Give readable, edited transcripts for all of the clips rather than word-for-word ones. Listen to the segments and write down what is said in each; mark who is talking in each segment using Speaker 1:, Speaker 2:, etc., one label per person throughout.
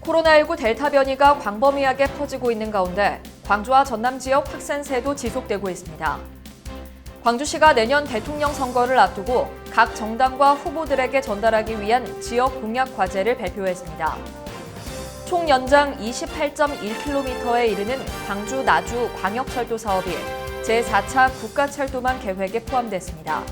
Speaker 1: 코로나19 델타 변이가 광범위하게 퍼지고 있는 가운데 광주와 전남 지역 확산세도 지속되고 있습니다. 광주시가 내년 대통령 선거를 앞두고 각 정당과 후보들에게 전달하기 위한 지역 공약 과제를 발표했습니다. 총 연장 28.1km에 이르는 광주 나주 광역철도 사업이 제4차 국가철도망 계획에 포함됐습니다.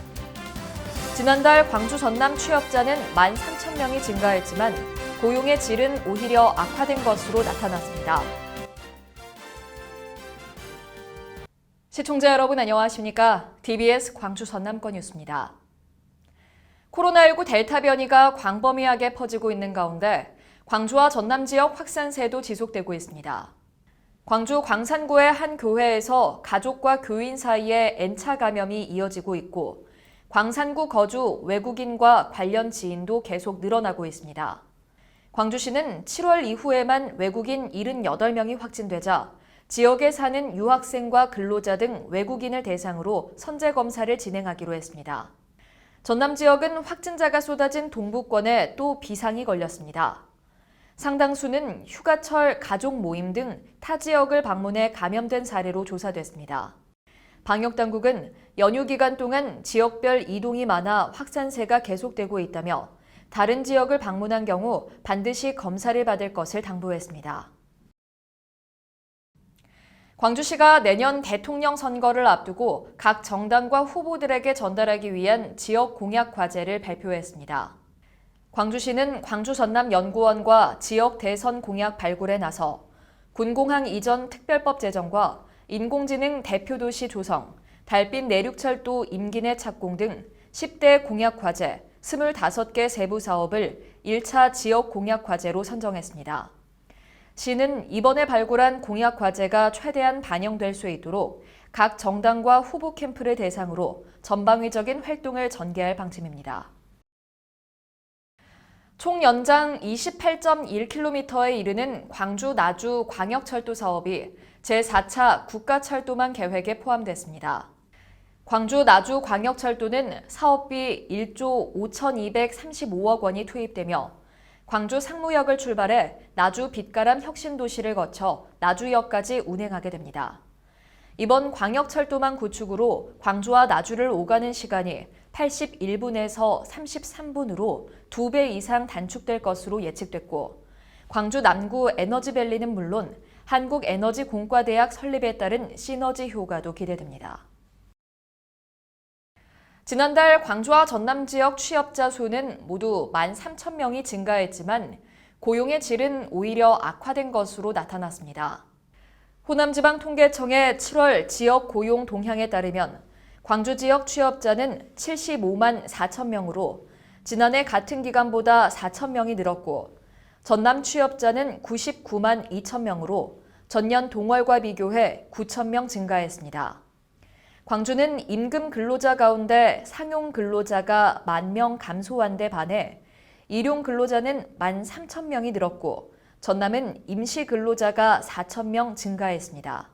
Speaker 1: 지난달 광주 전남 취업자는 13,000명이 증가했지만 고용의 질은 오히려 악화된 것으로 나타났습니다. 시청자 여러분 안녕하십니까? TBS 광주 전남권 뉴스입니다. 코로나19 델타 변이가 광범위하게 퍼지고 있는 가운데 광주와 전남 지역 확산세도 지속되고 있습니다. 광주 광산구의 한 교회에서 가족과 교인 사이에 N차 감염이 이어지고 있고 광산구 거주 외국인과 관련 지인도 계속 늘어나고 있습니다. 광주시는 7월 이후에만 외국인 78명이 확진되자 지역에 사는 유학생과 근로자 등 외국인을 대상으로 선제 검사를 진행하기로 했습니다. 전남 지역은 확진자가 쏟아진 동부권에 또 비상이 걸렸습니다. 상당수는 휴가철 가족 모임 등 타 지역을 방문해 감염된 사례로 조사됐습니다. 방역당국은 연휴 기간 동안 지역별 이동이 많아 확산세가 계속되고 있다며 다른 지역을 방문한 경우 반드시 검사를 받을 것을 당부했습니다. 광주시가 내년 대통령 선거를 앞두고 각 정당과 후보들에게 전달하기 위한 지역 공약 과제를 발표했습니다. 광주시는 광주전남연구원과 지역 대선 공약 발굴에 나서 군공항 이전 특별법 제정과 인공지능 대표도시 조성, 달빛 내륙철도 임기 내 착공 등 10대 공약 과제 25개 세부 사업을 1차 지역 공약 과제로 선정했습니다. 시는 이번에 발굴한 공약 과제가 최대한 반영될 수 있도록 각 정당과 후보 캠프를 대상으로 전방위적인 활동을 전개할 방침입니다. 총 연장 28.1km에 이르는 광주 나주 광역철도 사업이 제4차 국가철도망 계획에 포함됐습니다. 광주 나주 광역철도는 사업비 1조 5,235억 원이 투입되며 광주 상무역을 출발해 나주 빛가람 혁신도시를 거쳐 나주역까지 운행하게 됩니다. 이번 광역철도망 구축으로 광주와 나주를 오가는 시간이 81분에서 33분으로 2배 이상 단축될 것으로 예측됐고 광주 남구 에너지밸리는 물론 한국에너지공과대학 설립에 따른 시너지 효과도 기대됩니다. 지난달 광주와 전남 지역 취업자 수는 모두 13,000명이 증가했지만 고용의 질은 오히려 악화된 것으로 나타났습니다. 호남지방통계청의 7월 지역 고용 동향에 따르면 광주 지역 취업자는 75만 4천 명으로 지난해 같은 기간보다 4천 명이 늘었고 전남 취업자는 99만 2천 명으로 전년 동월과 비교해 9천 명 증가했습니다. 광주는 임금 근로자 가운데 상용 근로자가 10,000명 감소한 데 반해 일용 근로자는 13,000명이 늘었고 전남은 임시 근로자가 4,000명 증가했습니다.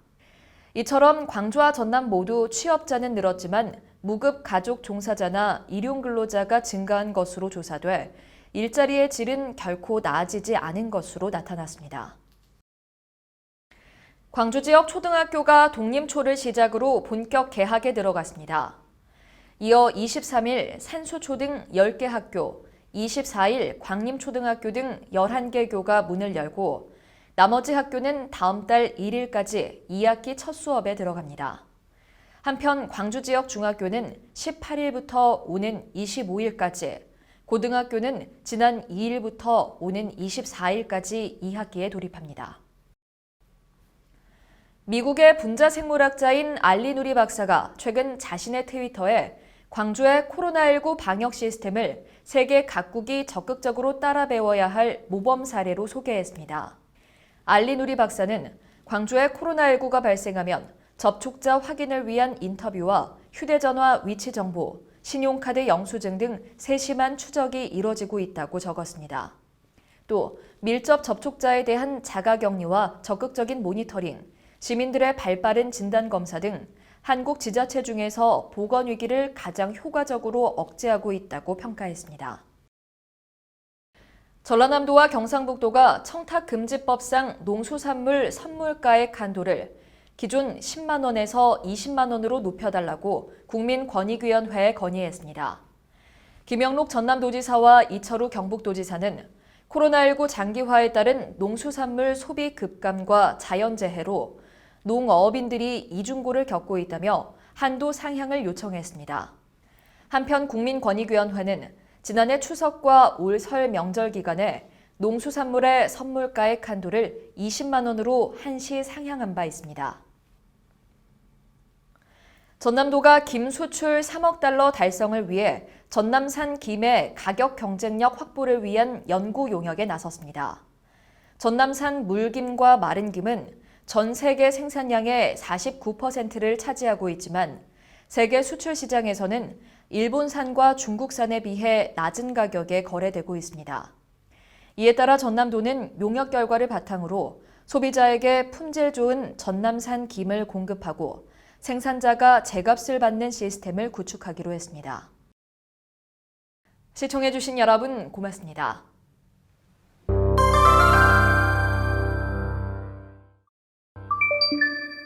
Speaker 1: 이처럼 광주와 전남 모두 취업자는 늘었지만 무급 가족 종사자나 일용 근로자가 증가한 것으로 조사돼 일자리의 질은 결코 나아지지 않은 것으로 나타났습니다. 광주 지역 초등학교가 독립초를 시작으로 본격 개학에 들어갔습니다. 이어 23일 산수초등 10개 학교, 24일 광림초등학교 등 11개 교가 문을 열고 나머지 학교는 다음 달 1일까지 2학기 첫 수업에 들어갑니다. 한편 광주 지역 중학교는 18일부터 오는 25일까지, 고등학교는 지난 2일부터 오는 24일까지 2학기에 돌입합니다. 미국의 분자생물학자인 알리 누리 박사가 최근 자신의 트위터에 광주의 코로나19 방역 시스템을 세계 각국이 적극적으로 따라 배워야 할 모범 사례로 소개했습니다. 알리 누리 박사는 광주에 코로나19가 발생하면 접촉자 확인을 위한 인터뷰와 휴대전화 위치 정보, 신용카드 영수증 등 세심한 추적이 이뤄지고 있다고 적었습니다. 또 밀접 접촉자에 대한 자가격리와 적극적인 모니터링, 시민들의 발빠른 진단검사 등 한국 지자체 중에서 보건위기를 가장 효과적으로 억제하고 있다고 평가했습니다. 전라남도와 경상북도가 청탁금지법상 농수산물 선물가액 한도를 기존 10만 원에서 20만 원으로 높여달라고 국민권익위원회에 건의했습니다. 김영록 전남도지사와 이철우 경북도지사는 코로나19 장기화에 따른 농수산물 소비 급감과 자연재해로 농어업인들이 이중고를 겪고 있다며 한도 상향을 요청했습니다. 한편 국민권익위원회는 지난해 추석과 올 설 명절 기간에 농수산물의 선물가액 한도를 20만 원으로 한시 상향한 바 있습니다. 전남도가 김 수출 3억 달러 달성을 위해 전남산 김의 가격 경쟁력 확보를 위한 연구 용역에 나섰습니다. 전남산 물김과 마른 김은 전 세계 생산량의 49%를 차지하고 있지만 세계 수출 시장에서는 일본산과 중국산에 비해 낮은 가격에 거래되고 있습니다. 이에 따라 전남도는 용역 결과를 바탕으로 소비자에게 품질 좋은 전남산 김을 공급하고 생산자가 제값을 받는 시스템을 구축하기로 했습니다. 시청해주신 여러분 고맙습니다.